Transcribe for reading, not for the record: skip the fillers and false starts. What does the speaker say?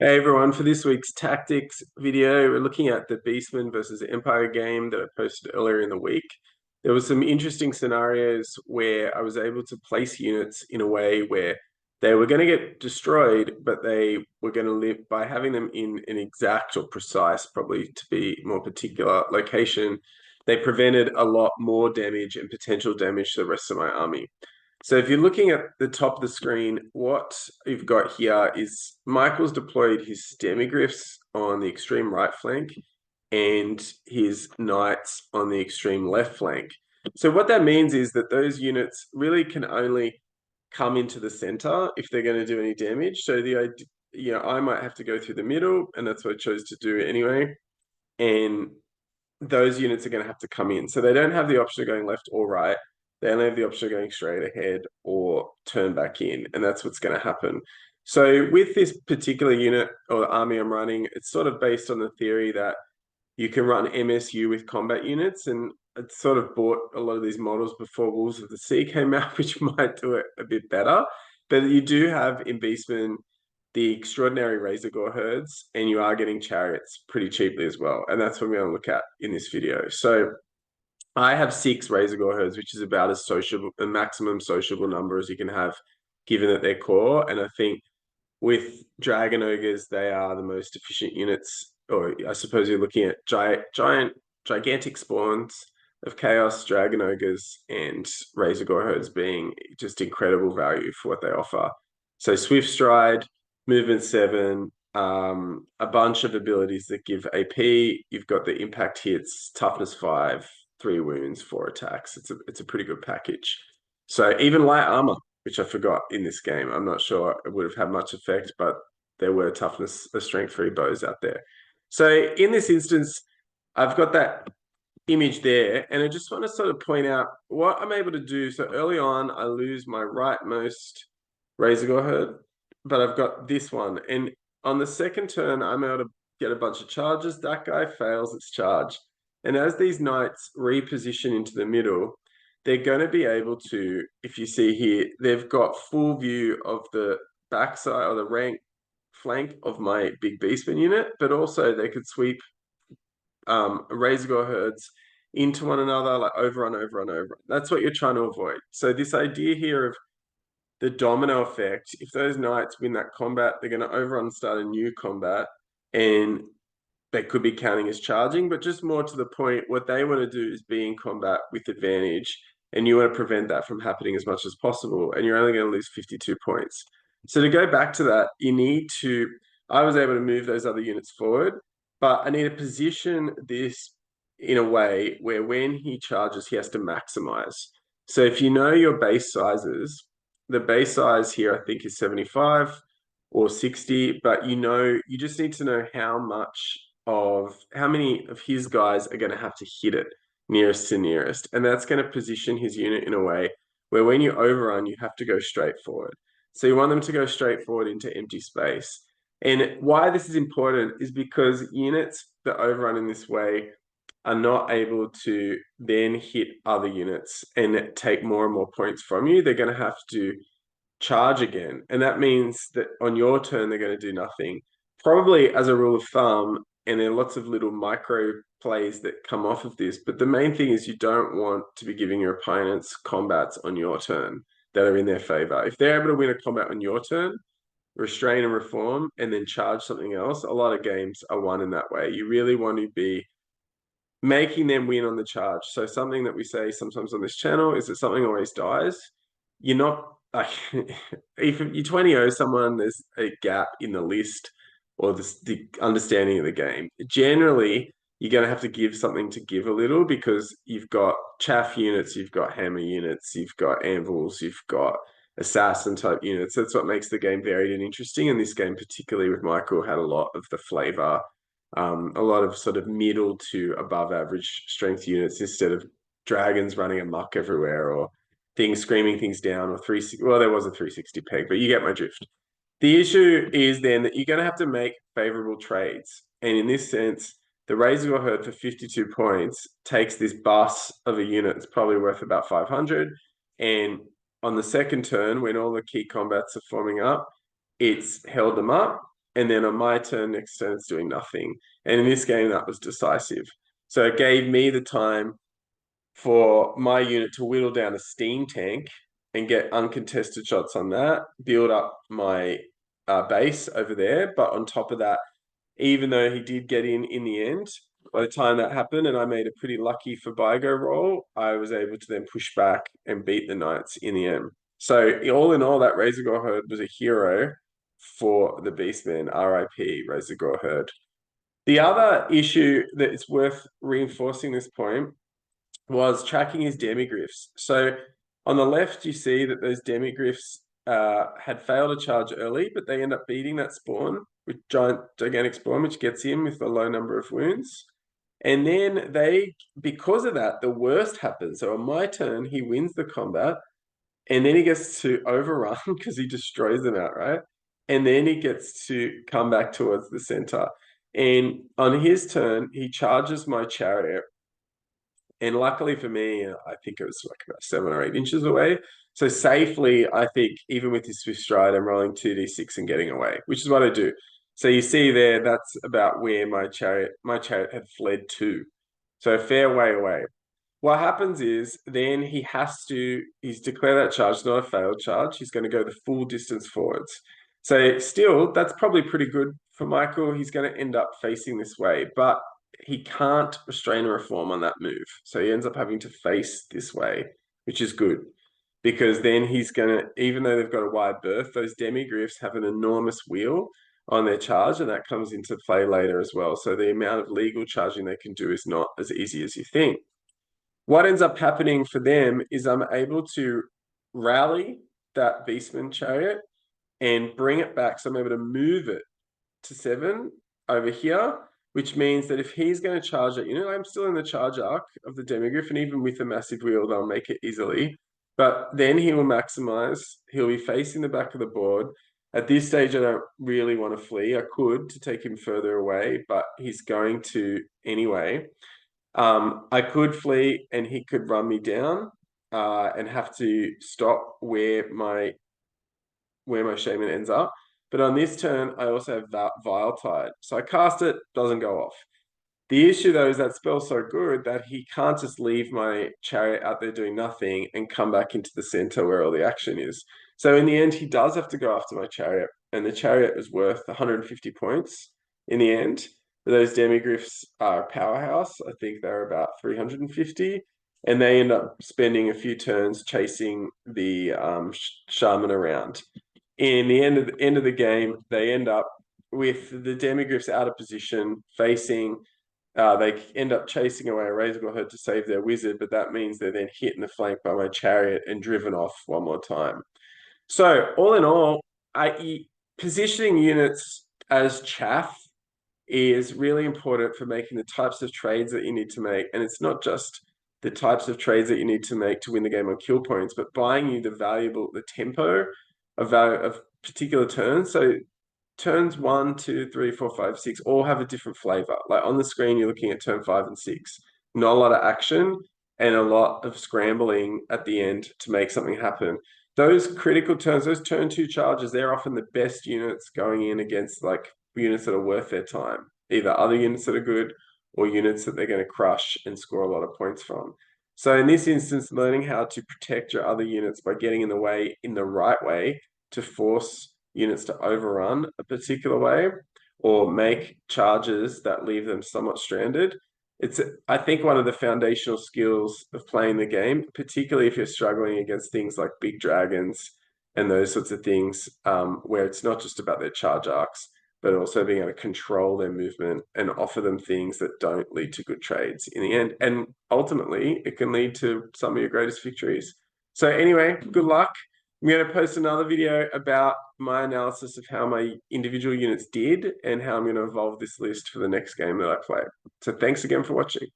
Hey everyone, for this week's tactics video, we're looking at the Beastman versus Empire game that I posted earlier in the week. There was some interesting scenarios where I was able to place units in a way where they were going to get destroyed, but they were going to live by having them in an exact or precise, probably to be more particular, location. They prevented a lot more damage and potential damage to the rest of my army. So if you're looking at the top of the screen, what you've got here is Michael's deployed his demigryphs on the extreme right flank and his knights on the extreme left flank. So what that means is that those units really can only come into the center if they're going to do any damage. So the idea, I might have to go through the middle, and that's what I chose to do anyway. And those units are going to have to come in. So they don't have the option of going left or right. They only have the option of going straight ahead or turn back in. And that's what's going to happen. So with this particular unit or army I'm running, it's sort of based on the theory that you can run MSU with combat units. And it's sort of bought a lot of these models before Wolves of the Sea came out, which might do it a bit better. But you do have in Beastman the extraordinary Razor Gore herds, and you are getting chariots pretty cheaply as well. And that's what we're going to look at in this video. So I have 6 Razor Gore herds, which is about as sociable, a maximum sociable number as you can have, given that they're core. And I think with Dragon Ogres, they are the most efficient units. Or I suppose you're looking at gigantic spawns of Chaos, Dragon Ogres, and Razor Gore herds being just incredible value for what they offer. So Swift Stride, Movement 7, a bunch of abilities that give AP. You've got the impact hits, toughness 5, 3 wounds, 4 attacks. It's a pretty good package. So even light armor, which I forgot in this game. I'm not sure it would have had much effect, but there were toughness, strength 3 bows out there. So in this instance, I've got that image there, and I just want to sort of point out what I'm able to do. So early on, I lose my rightmost Razor Gore herd, but I've got this one. And on the second turn, I'm able to get a bunch of charges. That guy fails its charge. And as these knights reposition into the middle, they're going to be able to, if you see here, they've got full view of the backside or the rank flank of my big beastman unit, but also they could sweep Razor Gore herds into one another, like overrun, overrun, overrun. That's what you're trying to avoid. So this idea here of the domino effect, if those knights win that combat, they're going to overrun and start a new combat, and they could be counting as charging, but just more to the point, what they want to do is be in combat with advantage, and you want to prevent that from happening as much as possible, and you're only going to lose 52 points. So to go back to that, I was able to move those other units forward, but I need to position this in a way where when he charges, he has to maximize. So if you know your base sizes, the base size here, I think, is 75 or 60, but you just need to know how many of his guys are going to have to hit it nearest to nearest. And that's going to position his unit in a way where when you overrun, you have to go straight forward. So you want them to go straight forward into empty space. And why this is important is because units that overrun in this way are not able to then hit other units and take more and more points from you. They're going to have to charge again. And that means that on your turn, they're going to do nothing. Probably as a rule of thumb, and there are lots of little micro plays that come off of this, but the main thing is you don't want to be giving your opponents combats on your turn that are in their favor. If they're able to win a combat on your turn, restrain and reform, and then charge something else, a lot of games are won in that way. You really want to be making them win on the charge. So something that we say sometimes on this channel is that something always dies. You're not like if you 20-0 someone, there's a gap in the list or the understanding of the game. Generally, you're going to have to give something to give a little because you've got chaff units, you've got hammer units, you've got anvils, you've got assassin type units. That's what makes the game varied and interesting. And this game, particularly with Michael, had a lot of the flavor, a lot of sort of middle to above average strength units instead of dragons running amok everywhere or things screaming things down or 360. Well, there was a 360 peg, but you get my drift. The issue is then that you're going to have to make favorable trades. And in this sense, the Razor Gore herd for 52 points takes this bus of a unit that's probably worth about 500. And on the second turn, when all the key combats are forming up, it's held them up. and then on my turn, next turn, it's doing nothing. And in this game, that was decisive. So it gave me the time for my unit to whittle down a steam tank and get uncontested shots on that, build up my base over there. But on top of that, even though he did get in the end, by the time that happened and I made a pretty lucky for Vigo roll, I was able to then push back and beat the Knights in the end. So all in all, that Razor Gore Herd was a hero for the Beastman. RIP Razor Gore Herd. The other issue that it's worth reinforcing this point was tracking his demigryphs. So on the left, you see that those demigryphs had failed to charge early, but they end up beating that spawn with gigantic spawn, which gets him with a low number of wounds. And then because of that, the worst happens. So on my turn, he wins the combat, and then he gets to overrun because he destroys them outright. And then he gets to come back towards the center. And on his turn, he charges my chariot. And luckily for me, I think it was like about 7 or 8 inches away. So safely, I think, even with his Swift Stride, I'm rolling 2d6 and getting away, which is what I do. So you see there, that's about where my chariot had fled to. So a fair way away. What happens is then he's declared that charge, not a failed charge. He's going to go the full distance forwards. So still, that's probably pretty good for Michael. He's going to end up facing this way, but he can't restrain a reform on that move. So he ends up having to face this way, which is good because then he's going to, even though they've got a wide berth, those demigryphs have an enormous wheel on their charge, and that comes into play later as well. So the amount of legal charging they can do is not as easy as you think. What ends up happening for them is I'm able to rally that Beastman chariot and bring it back. So I'm able to move it to 7 over here, which means that if he's going to charge it, I'm still in the charge arc of the demigryph, and even with a massive wheel, they'll make it easily. But then he will maximize. He'll be facing the back of the board. At this stage, I don't really want to flee. I could to take him further away, but he's going to anyway. I could flee and he could run me down and have to stop where my shaman ends up. But on this turn, I also have Vile Tide. So I cast it, doesn't go off. The issue though is that spell's so good that he can't just leave my chariot out there doing nothing and come back into the center where all the action is. So in the end, he does have to go after my chariot, and the chariot is worth 150 points in the end. Those demigryphs are a powerhouse. I think they're about 350, and they end up spending a few turns chasing the shaman around. In the end of the game, they end up with the demigryphs out of position, facing. They end up chasing away a Razor Gore Herd to save their wizard, but that means they're then hit in the flank by my chariot and driven off one more time. So all in all, positioning units as chaff is really important for making the types of trades that you need to make. And it's not just the types of trades that you need to make to win the game on kill points, but buying you the tempo of particular turns. So turns 1, 2, 3, 4, 5, 6 all have a different flavor. Like on the screen, you're looking at turn 5 and 6. Not a lot of action and a lot of scrambling at the end to make something happen. Those critical turns, those turn 2 charges, they're often the best units going in against like units that are worth their time. Either other units that are good or units that they're going to crush and score a lot of points from. So in this instance, learning how to protect your other units by getting in the way in the right way to force units to overrun a particular way or make charges that leave them somewhat stranded. It's, I think, one of the foundational skills of playing the game, particularly if you're struggling against things like big dragons and those sorts of things, where it's not just about their charge arcs, but also being able to control their movement and offer them things that don't lead to good trades in the end. And ultimately, it can lead to some of your greatest victories. So anyway, good luck. I'm going to post another video about my analysis of how my individual units did and how I'm going to evolve this list for the next game that I play. So thanks again for watching.